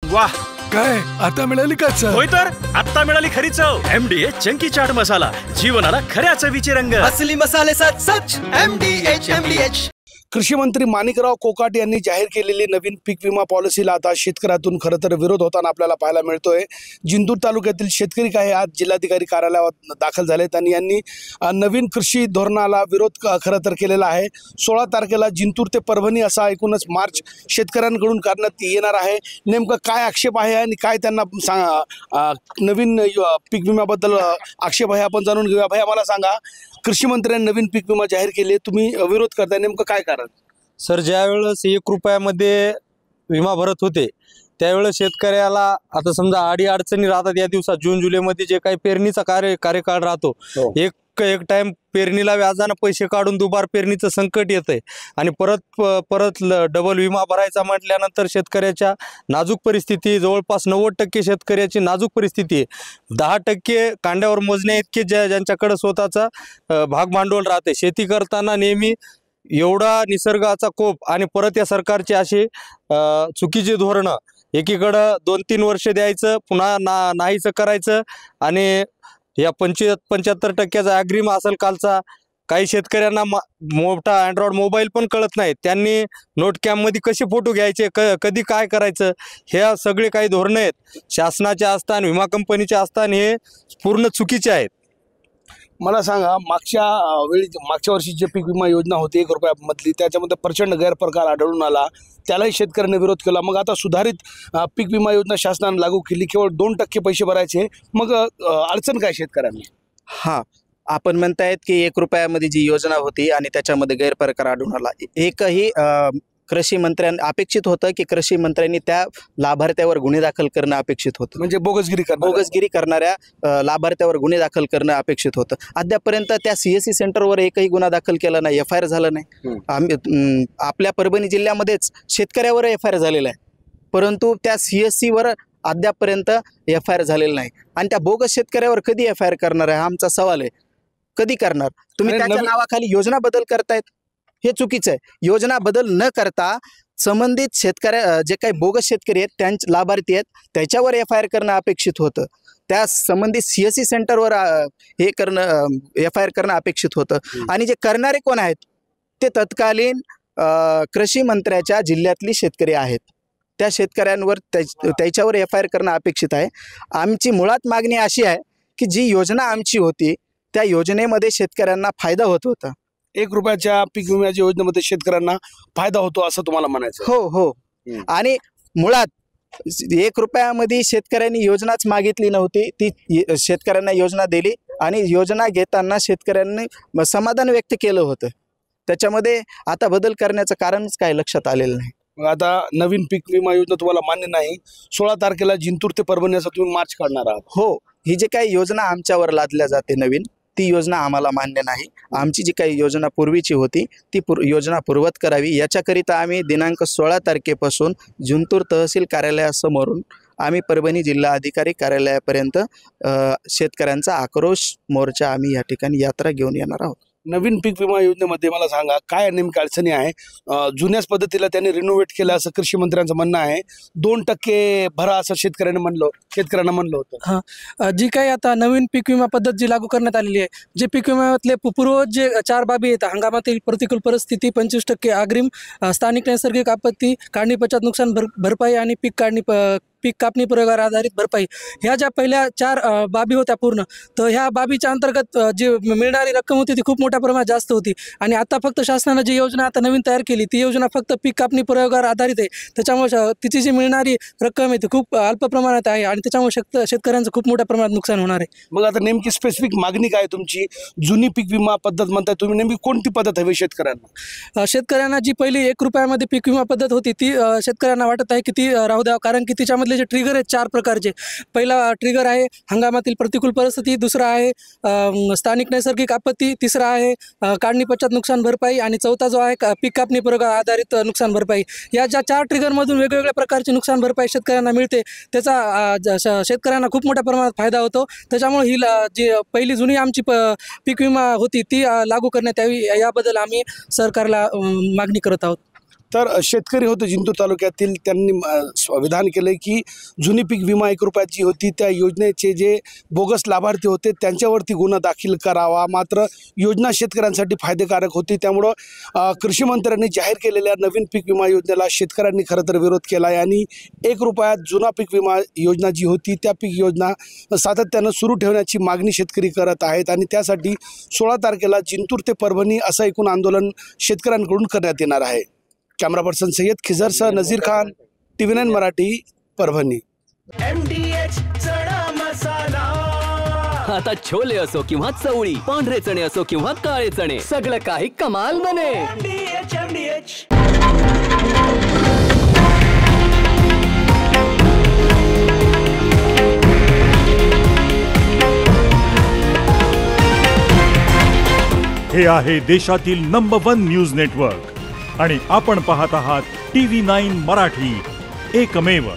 वाह, काय आता मिळाली का चव? होय तर आता मिळाली खरी चव. MDH चंकी चाट मसाला, जीवनाला खऱ्या चवीचे रंग. असली मसाले सच MDH. कृषी मंत्री माणिकराव कोकाट यांनी जाहीर केलेली नवीन पीक विमा पॉलिसीला आता शेतकऱ्यातून खरं तर विरोध होताना आपल्याला पाहायला मिळतोय. जिंतूर तालुक्यातील शेतकरी काही आज जिल्हाधिकारी कार्यालयात दाखल झालेत आणि यांनी नवीन कृषी धोरणाला विरोध खरं तर केलेला आहे. 16 तारखेला जिंतूर ते परभणी असा एकूणच मार्च शेतकऱ्यांकडून करण्यात येणार आहे. नेमकं काय आक्षेप आहे आणि काय त्यांना नवीन पीक विम्याबद्दल आक्षेप आहे आपण जाणून घेऊया. भाई आम्हाला सांगा, कृषी मंत्र्यांनी नवीन पीक विमा जाहीर केले, तुम्ही विरोध करताय, नेमकं काय कारण? सर, ज्या वेळेस 1 रुपयामध्ये विमा भरत होते त्यावेळेस शेतकऱ्याला आता समजा अडचणी राहतात. या दिवसात जून जुलैमध्ये जे काही पेरणीचा कार्यकाळ राहतो, एक टाइम पेरणीला व्याजानं पैसे काढून दुबार पेरणीचं संकट येतंय आणि परत डबल विमा भरायचा म्हटल्यानंतर शेतकऱ्याच्या नाजूक परिस्थिती, जवळपास 90% शेतकऱ्याची नाजूक परिस्थिती आहे. 10% कांड्यावर मोजण्या इतके ज्यांच्याकडे स्वतःचा भाग भांडवल राहते. शेती करताना नेहमी एवढा निसर्गाचा कोप आणि परत या सरकारची अशी चुकीची धोरणं, एकीकडं 2-3 वर्ष द्यायचं, पुन्हा नाहीचं करायचं आणि या 75% अग्रिम असेल कालचा. काही शेतकऱ्यांना मोठा अँड्रॉइड मोबाईल पण कळत नाही, त्यांनी नोट कॅममध्ये कसे फोटो घ्यायचे, कधी काय करायचं, हे सगळे काही धोरणं आहेत शासनाचे असताना, विमा कंपनीचे असताना हे पूर्ण चुकीचे आहेत. मला सांगा, मागच्या वर्षी जे पीक विमा योजना होती 1 रुपयामधली, त्याच्यामध्ये प्रचंड गैरप्रकार आढळून आला, त्यालाही शेतकऱ्यांनी विरोध केला. मग आता सुधारित पीक विमा योजना शासनाने लागू केली, केवळ 2% पैसे भरायचे. मग अडचण काय शेतकऱ्यांनी? हां, आपण म्हणतायत की 1 रुपयामध्ये जी योजना होती आणि त्याच्यामध्ये गैरप्रकार आढळून आला. एकही कृषी मंत्र्यांना अपेक्षित होतं की कृषी मंत्र्यांनी त्या लाभार्थ्यावर गुन्हे दाखल करणं अपेक्षित होतं. म्हणजे बोगसगिरी करणाऱ्या लाभार्थ्यावर गुन्हे दाखल करणं अपेक्षित होतं. अद्यापर्यंत त्या CSC सेंटरवर एकही गुन्हा दाखल केला नाही, FIR झालं नाही. आपल्या परभणी जिल्ह्यामध्येच शेतकऱ्यावर FIR झालेला आहे, परंतु त्या CSCवर अद्यापर्यंत FIR झालेलं नाही. आणि त्या बोगस शेतकऱ्यावर कधी FIR करणार आहे हा आमचा सवाल आहे. कधी करणार? तुम्ही त्याच्या नावाखाली योजना बदल करतायत, हे चुकीचं आहे. योजना बदल न करता संबंधित शेतकऱ्या जे काही बोगस शेतकरी आहेत, त्यांचे लाभार्थी आहेत, त्याच्यावर FIR करणं अपेक्षित होतं. त्या संबंधित CSC सेंटरवर FIR करणं अपेक्षित होतं. आणि जे करणारे कोण आहेत ते तत्कालीन कृषी मंत्र्याच्या जिल्ह्यातली शेतकरी आहेत. त्या शेतकऱ्यांवर त्याच्यावर FIR करणं अपेक्षित आहे. आमची मुळात मागणी अशी आहे की जी योजना आमची होती त्या योजनेमध्ये शेतकऱ्यांना फायदा होत होता. 1 रुपयाच्या पीक विम्याच्या योजनेमध्ये शेतकऱ्यांना फायदा होतो असं तुम्हाला म्हणायचं? हो. आणि मुळात 1 रुपयामध्ये शेतकऱ्यांनी योजनाच मागितली नव्हती, ती शेतकऱ्यांना योजना दिली आणि योजना घेताना शेतकऱ्यांनी समाधान व्यक्त केलं होतं. त्याच्यामध्ये आता बदल करण्याचं कारणच काय लक्षात आलेलं नाही. मग आता नवीन पीक विमा योजना तुम्हाला मान्य नाही. 16 तारखेला जिंतूर ते परभणी असं तुम्ही मार्च काढणार आहात? हो, ही जी काही योजना आमच्यावर लादल्या जाते नवीन, ती योजना आम्हाला मान्य नाही. आमची जी काही योजना पूर्वीची होती ती योजना पूर्वत करावी, याच्याकरिता आम्ही दिनांक 16 तारखेपासून जिंतूर तहसील कार्यालयासमोरून आम्ही परभणी जिल्हा अधिकारी कार्यालयापर्यंत शेतकऱ्यांचा आक्रोश मोर्चा आम्ही या ठिकाणी यात्रा घेऊन येणार आहोत. नवीन पीक विमा योजनेमध्ये मला सांगा काय नेमक्या अडचणी आहे? जुन्याच पद्धतीला त्यांनी रिनोव्हेट केलं असं कृषी मंत्र्यांचं म्हणणं आहे. 2% भरा असं शेतकऱ्यांना म्हणलं होतं. हां, जी काही आता नवीन पीक विमा पद्धत जी लागू करण्यात आलेली आहे, जे पीक विम्यातले पूर्व जे 4 बाबी आहेत, हंगामातील प्रतिकूल परिस्थिती, 25% अग्रिम, स्थानिक नैसर्गिक आपत्ती, काढणी पश्चात नुकसान भरपाई आणि पीक कापणी प्रयोगावर आधारित भरपाई, ह्या ज्या पहिल्या 4 बाबी होत्या पूर्ण, तर ह्या बाबीच्या अंतर्गत जी मिळणारी रक्कम होती ती खूप मोठ्या प्रमाणात जास्त होती. आणि आता फक्त शासनानं जी योजना आता नवीन तयार केली ती योजना फक्त पीक कापणी प्रयोगावर आधारित आहे. त्याच्यामुळे तिची जी मिळणारी रक्कम आहे ती खूप अल्प प्रमाणात आहे आणि त्याच्यामुळे शेतकऱ्यांचं खूप मोठ्या प्रमाणात नुकसान होणार आहे. मग आता नेमकी स्पेसिफिक मागणी काय तुमची? जुनी पीक विमा पद्धत म्हणताय तुम्ही, नेमकी कोणती पद्धत हवी शेतकऱ्यांना? शेतकऱ्यांना जी पहिली 1 रुपयामध्ये पीक विमा पद्धत होती ती शेतकऱ्यांना वाटत आहे की ती राहू द्यावं, कारण की तिच्यामध्ये जे ट्रिगर आहेत 4 प्रकारचे. पहिला ट्रिगर आहे हंगामातील प्रतिकूल परिस्थिती, दुसरा आहे स्थानिक नैसर्गिक आपत्ती, तिसरा आहे काढणी पश्चात नुकसान भरपाई आणि चौथा जो आहे पीक कापणी प्रयोगावर आधारित नुकसान भरपाई. या ज्या 4 ट्रिगरमधून वेगवेगळ्या प्रकारची नुकसान भरपाई शेतकऱ्यांना मिळते, त्याचा शेतकऱ्यांना खूप मोठ्या प्रमाणात फायदा होतो. त्याच्यामुळे ही जी पहिली जुनी आमची पीक विमा होती ती लागू करण्यात यावी, याबद्दल आम्ही सरकारला मागणी करत आहोत. तर शेतकरी होते जिंतूर तालुक्यातील, त्यांनी विधान केलं की जुनी पीक विमा 1 रुपयात जी होती त्या योजनेचे जे बोगस लाभार्थी होते त्यांच्यावरती गुन्हा दाखल करावा. मात्र योजना शेतकऱ्यांसाठी फायदेकारक होती, त्यामुळं कृषी मंत्र्यांनी जाहीर केलेल्या नवीन पीक विमा योजनेला शेतकऱ्यांनी खरं तर विरोध केला आहे आणि 1 रुपयात जुना पीक विमा योजना जी होती त्या पीक योजना सातत्यानं सुरू ठेवण्याची मागणी शेतकरी करत आहेत. आणि त्यासाठी 16 तारखेला जिंतूर ते परभणी असं एकूण आंदोलन शेतकऱ्यांकडून करण्यात येणार आहे. कॅमेरा पर्सन सय्यद खिजरसह नजीर खान, TV9 मराठी, परभणी. आता छोले असो किंवा चवळी, पांढरे चणे असो किंवा काळे चणे, सगळं काही कमाल बने. हे आहे देशातील नंबर 1 न्यूज नेटवर्क आणि आपण पाहत आहात TV9 मराठी, एकमेव.